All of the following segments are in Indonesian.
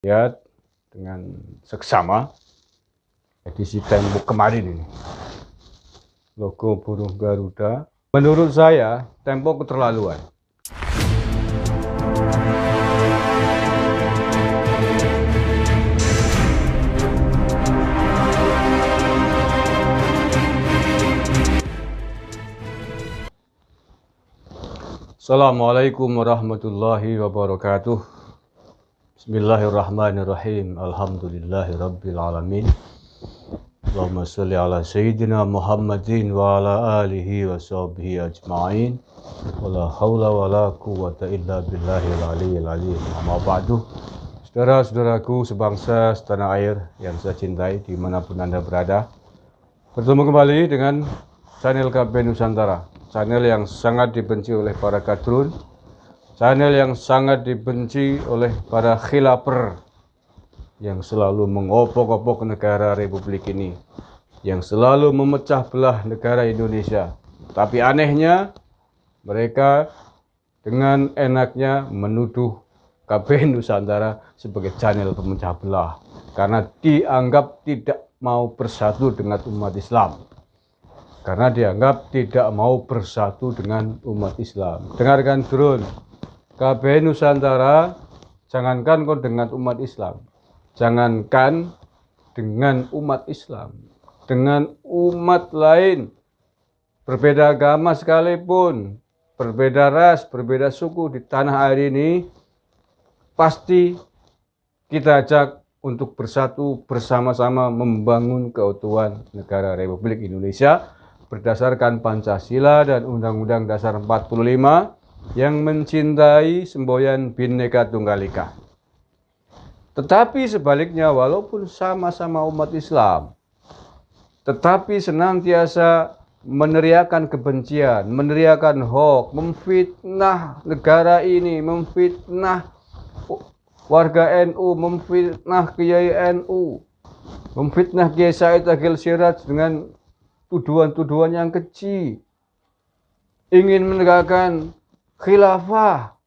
Lihat dengan seksama edisi Tempo kemarin ini, logo burung Garuda. Menurut saya Tempo keterlaluan. Assalamualaikum warahmatullahi wabarakatuh. Bismillahirrahmanirrahim. Alhamdulillahirabbil alamin. Allahumma shalli ala sayyidina Muhammadin wa ala alihi wa sahbihi ajma'in. Wala haula wala quwwata illa billahil aliyyil azim. Amma ba'du. Saudara-saudaraku sebangsa setanah air yang saya cintai dimanapun Anda berada, bertemu kembali dengan channel KB Nusantara, channel yang sangat dibenci oleh para kadrun, channel yang sangat dibenci oleh para khilaper yang selalu mengopok-opok negara Republik ini, yang selalu memecah belah negara Indonesia. Tapi anehnya mereka dengan enaknya menuduh KB Nusantara sebagai channel pemecah belah karena dianggap tidak mau bersatu dengan umat Islam. Karena dianggap tidak mau bersatu dengan umat Islam. Dengarkan drone, KB Nusantara, jangankan kau dengan umat Islam, jangankan dengan umat Islam, dengan umat lain, berbeda agama sekalipun, berbeda ras, berbeda suku di tanah air ini, pasti kita ajak untuk bersatu bersama-sama membangun keutuhan negara Republik Indonesia berdasarkan Pancasila dan Undang-Undang Dasar 45 yang mencintai semboyan Bhinneka Tunggal Ika. Tetapi sebaliknya, walaupun sama-sama umat Islam, tetapi senantiasa meneriakan kebencian, meneriakan hoax, memfitnah negara ini, memfitnah warga NU, memfitnah Kiai NU, memfitnah Kiai Said Akhil Siraj dengan tuduhan-tuduhan yang keji, ingin menegakkan khilafah.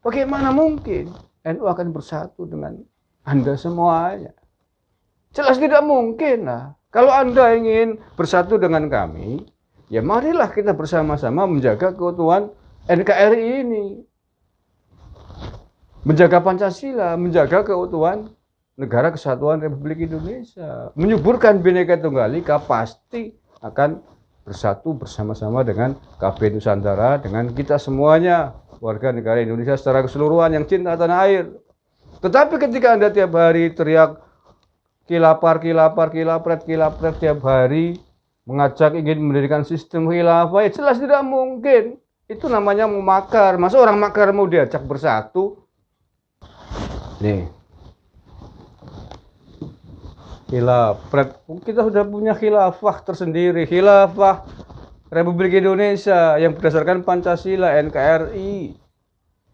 Bagaimana mungkin NU akan bersatu dengan Anda semuanya? Jelas tidak mungkin lah. Kalau Anda ingin bersatu dengan kami, ya marilah kita bersama-sama menjaga keutuhan NKRI ini, menjaga Pancasila, menjaga keutuhan negara kesatuan Republik Indonesia, menyuburkan Bhinneka Tunggal Ika, pasti akan bersatu bersama-sama dengan KB Nusantara, dengan kita semuanya, warga negara Indonesia secara keseluruhan yang cinta tanah air. Tetapi ketika Anda tiap hari teriak kilapar tiap hari, mengajak ingin mendirikan sistem khilafah, ya jelas tidak mungkin. Itu namanya memakar. Masa orang makar mau diajak bersatu? Nih, khilafah, kita sudah punya khilafah tersendiri, khilafah Republik Indonesia yang berdasarkan Pancasila, NKRI,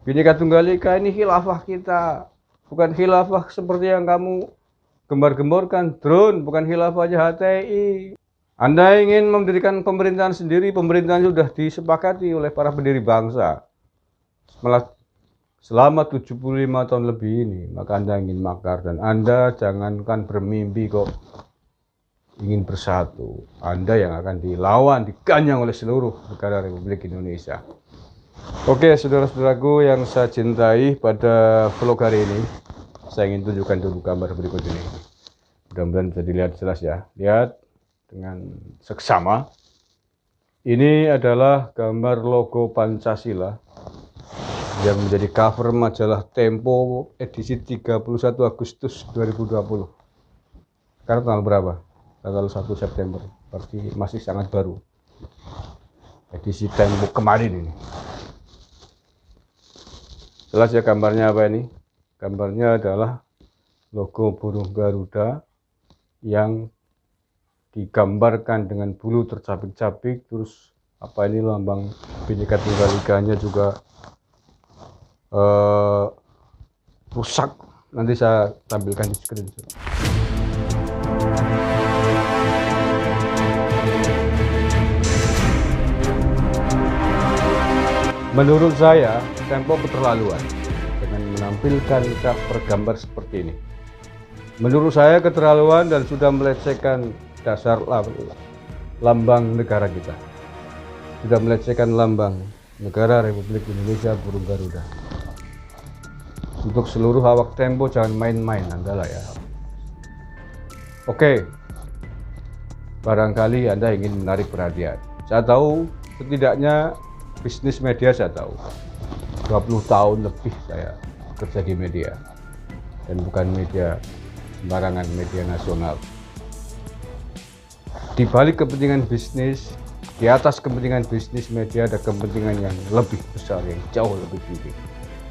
Bhinneka Tunggal Ika. Ini khilafah kita, bukan khilafah seperti yang kamu gembar-gemborkan drone, bukan khilafah HTI. Anda ingin mendirikan pemerintahan sendiri, pemerintahan sudah disepakati oleh para pendiri bangsa selama 75 tahun lebih ini, maka Anda ingin makar, dan Anda jangankan bermimpi kok ingin bersatu. Anda yang akan dilawan, diganyang oleh seluruh negara Republik Indonesia. Oke, saudara-saudaraku yang saya cintai, pada vlog hari ini saya ingin tunjukkan dulu gambar berikut ini. Mudah-mudahan bisa dilihat jelas ya. Lihat dengan seksama. Ini adalah gambar logo Pancasila yang menjadi cover majalah Tempo edisi 31 Agustus 2020. Sekarang tanggal berapa? Tanggal 1 September. Berarti masih sangat baru. Edisi Tempo kemarin ini. Jelas ya gambarnya apa ini? Gambarnya adalah logo burung Garuda yang digambarkan dengan bulu tercapik-capik, terus apa ini lambang Bhinneka Tunggal Ika-nya juga rusak. Nanti saya tampilkan di screen. Menurut saya Tempo keterlaluan dengan menampilkan cover gambar seperti ini. Menurut saya keterlaluan dan sudah melecehkan dasar lambang negara kita. Sudah melecehkan lambang negara Republik Indonesia burung Garuda. Untuk seluruh awak Tempo jangan main-main Anda lah ya. Oke, barangkali Anda ingin menarik perhatian. Saya tahu setidaknya bisnis media saya tahu. 20 tahun lebih saya kerja di media. Dan bukan media sembarangan, media nasional. Di balik kepentingan bisnis, di atas kepentingan bisnis media ada kepentingan yang lebih besar, yang jauh lebih tinggi.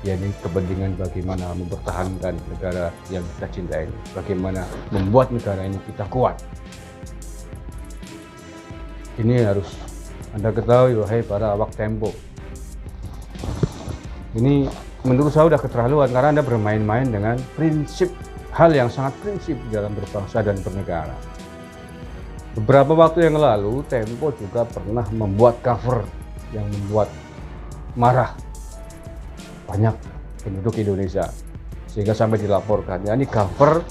Yaitu kepentingan bagaimana mempertahankan negara yang kita cintai ini, bagaimana membuat negara ini kita kuat. Ini harus Anda ketahui, wahai para awak Tempo. Ini menurut saya sudah keterlaluan karena Anda bermain-main dengan prinsip, hal yang sangat prinsip dalam berbangsa dan bernegara. Beberapa waktu yang lalu Tempo juga pernah membuat cover yang membuat marah banyak penduduk Indonesia sehingga sampai dilaporkan. Ya, ini cover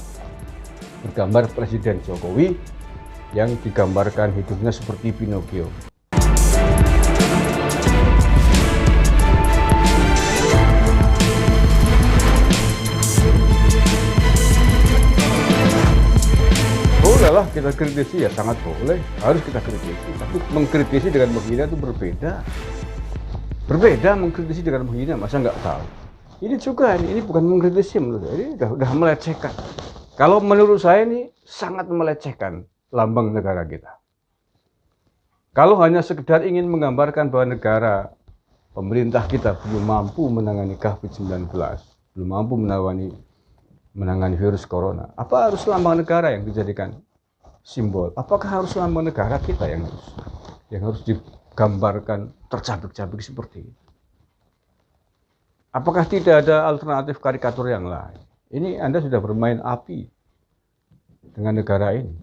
bergambar Presiden Jokowi yang digambarkan hidupnya seperti Pinocchio. Bolehlah kita kritisi, ya sangat boleh, harus kita kritisi. Tapi mengkritisi dengan menghina itu berbeda. Berbeda mengkritisi dengan menghina, masa nggak tahu? Ini juga, ini bukan mengkritisi menurut saya, ini udah melecehkan. Kalau menurut saya ini sangat melecehkan lambang negara kita. Kalau hanya sekedar ingin menggambarkan bahwa negara, pemerintah kita belum mampu menangani COVID-19, belum mampu menangani virus corona, apa harus lambang negara yang dijadikan simbol? Apakah harus lambang negara kita yang harus digambarkan tercabik-cabik seperti ini? Apakah tidak ada alternatif karikatur yang lain? Ini Anda sudah bermain api dengan negara ini.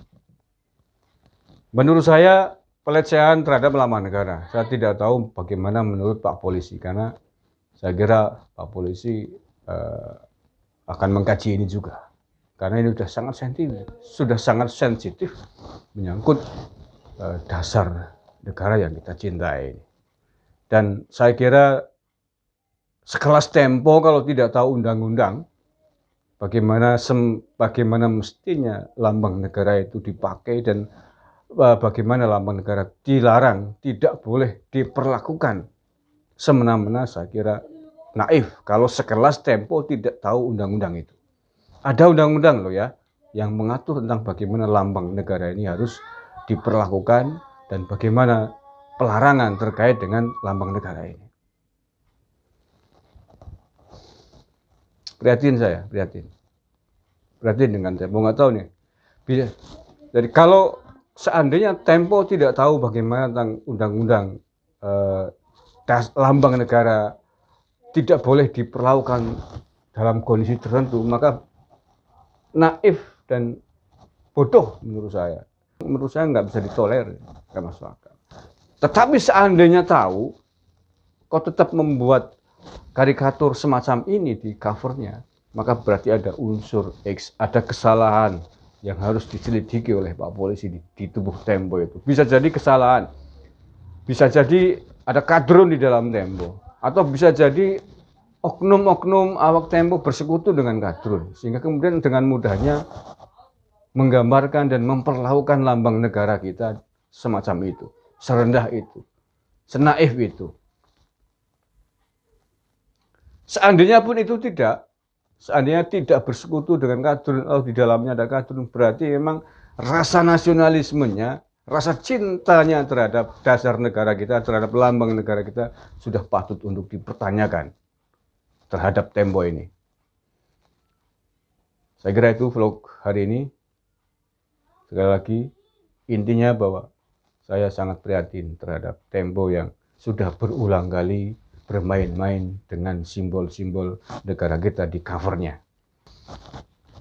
Menurut saya pelecehan terhadap lambang negara. Saya tidak tahu bagaimana menurut Pak Polisi, karena saya kira Pak Polisi akan mengkaji ini juga. Karena ini sudah sangat sensitif menyangkut dasar negara yang kita cintai. Dan saya kira sekelas Tempo kalau tidak tahu undang-undang, bagaimana mestinya lambang negara itu dipakai dan bagaimana lambang negara dilarang, tidak boleh diperlakukan semena-mena, saya kira naif kalau sekelas Tempo tidak tahu undang-undang itu. Ada undang-undang loh ya, yang mengatur tentang bagaimana lambang negara ini harus diperlakukan dan bagaimana pelarangan terkait dengan lambang negara ini. Prihatin saya, prihatin dengan Tempo, nggak tahu nih. Jadi kalau seandainya Tempo tidak tahu bagaimana tentang undang-undang lambang negara tidak boleh diperlakukan dalam kondisi tertentu, maka naif dan bodoh menurut saya. Menurut saya nggak bisa ditolerir, nggak masuk akal. Tetapi seandainya tahu, kok tetap membuat karikatur semacam ini di covernya, maka berarti ada unsur X, ada kesalahan yang harus diselidiki oleh Pak Polisi di tubuh Tempo itu. Bisa jadi kesalahan, bisa jadi ada kadrun di dalam Tempo, atau bisa jadi oknum-oknum awak Tempo bersekutu dengan kadrun, sehingga kemudian dengan mudahnya menggambarkan dan memperlakukan lambang negara kita semacam itu, serendah itu, senaif itu. Seandainya pun itu seandainya tidak bersekutu dengan kadrun, di dalamnya ada kadrun, berarti memang rasa nasionalismenya, rasa cintanya terhadap dasar negara kita, terhadap lambang negara kita sudah patut untuk dipertanyakan terhadap Tempo ini. Saya kira itu vlog hari ini. Sekali lagi, intinya bahwa saya sangat prihatin terhadap Tempo yang sudah berulang kali bermain-main dengan simbol-simbol negara kita di covernya.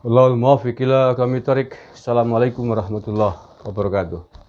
Wallahul muwaffiq ila aqwamit thoriq. Assalamualaikum warahmatullahi wabarakatuh.